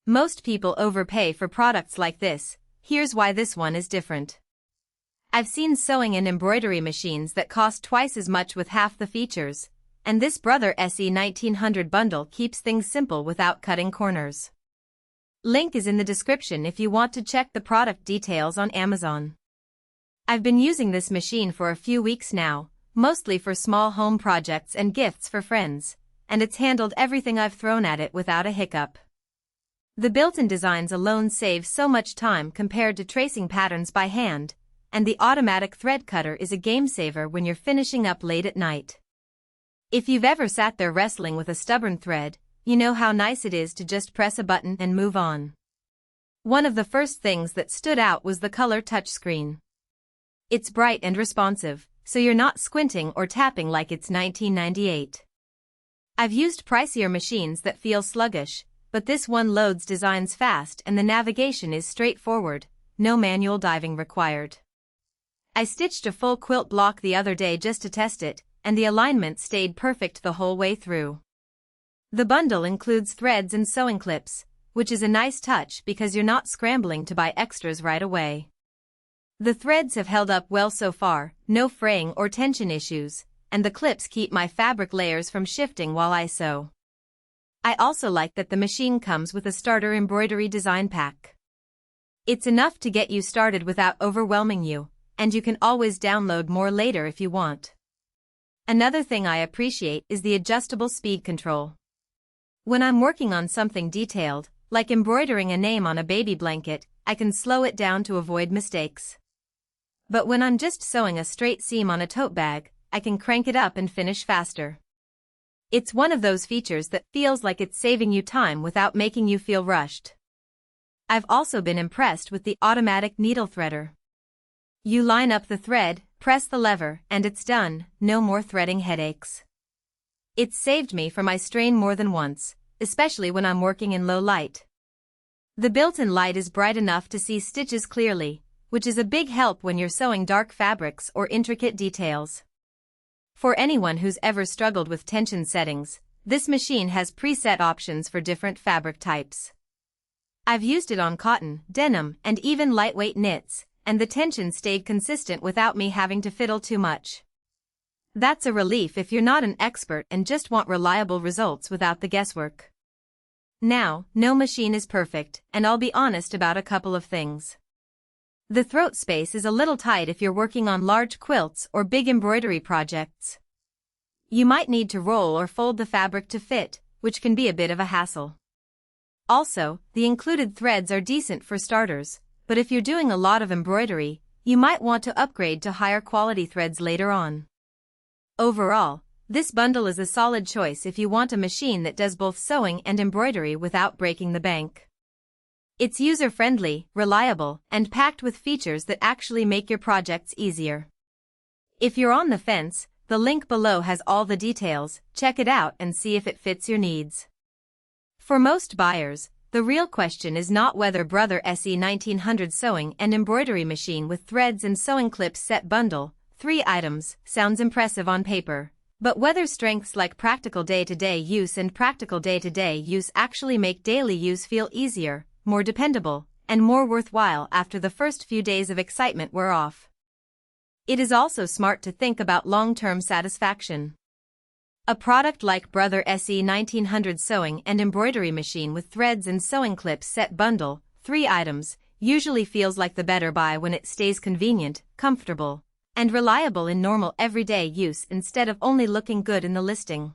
Most people overpay for products like this. Here's why this one is different. I've seen sewing and embroidery machines that cost twice as much with half the features, and this Brother SE1900 bundle keeps things simple without cutting corners. Link is in the description if you want to check the product details on Amazon. I've been using this machine for a few weeks now, mostly for small home projects and gifts for friends, and it's handled everything I've thrown at it without a hiccup. The built-in designs alone save so much time compared to tracing patterns by hand, and the automatic thread cutter is a game-saver when you're finishing up late at night. If you've ever sat there wrestling with a stubborn thread, you know how nice it is to just press a button and move on. One of the first things that stood out was the color touchscreen. It's bright and responsive, so you're not squinting or tapping like it's 1998. I've used pricier machines that feel sluggish, but this one loads designs fast and the navigation is straightforward, no manual diving required. I stitched a full quilt block the other day just to test it, and the alignment stayed perfect the whole way through. The bundle includes threads and sewing clips, which is a nice touch because you're not scrambling to buy extras right away. The threads have held up well so far, no fraying or tension issues, and the clips keep my fabric layers from shifting while I sew. I also like that the machine comes with a starter embroidery design pack. It's enough to get you started without overwhelming you, and you can always download more later if you want. Another thing I appreciate is the adjustable speed control. When I'm working on something detailed, like embroidering a name on a baby blanket, I can slow it down to avoid mistakes. But when I'm just sewing a straight seam on a tote bag, I can crank it up and finish faster. It's one of those features that feels like it's saving you time without making you feel rushed. I've also been impressed with the automatic needle threader. You line up the thread, press the lever, and it's done, no more threading headaches. It's saved me from my strain more than once, especially when I'm working in low light. The built-in light is bright enough to see stitches clearly, which is a big help when you're sewing dark fabrics or intricate details. For anyone who's ever struggled with tension settings, this machine has preset options for different fabric types. I've used it on cotton, denim, and even lightweight knits, and the tension stayed consistent without me having to fiddle too much. That's a relief if you're not an expert and just want reliable results without the guesswork. Now, no machine is perfect, and I'll be honest about a couple of things. The throat space is a little tight if you're working on large quilts or big embroidery projects. You might need to roll or fold the fabric to fit, which can be a bit of a hassle. Also, the included threads are decent for starters, but if you're doing a lot of embroidery, you might want to upgrade to higher quality threads later on. Overall, this bundle is a solid choice if you want a machine that does both sewing and embroidery without breaking the bank. It's user-friendly, reliable, and packed with features that actually make your projects easier. If you're on the fence, the link below has all the details. Check it out and see if it fits your needs. For most buyers, the real question is not whether Brother SE1900 sewing and embroidery machine with threads and sewing clips set bundle, 3 items, sounds impressive on paper, but whether strengths like practical day-to-day use and practical day-to-day use actually make daily use feel easier, more dependable, and more worthwhile after the first few days of excitement wear off. It is also smart to think about long-term satisfaction. A product like Brother SE1900 sewing and embroidery machine with threads and sewing clips set bundle, 3 items, usually feels like the better buy when it stays convenient, comfortable, and reliable in normal everyday use instead of only looking good in the listing.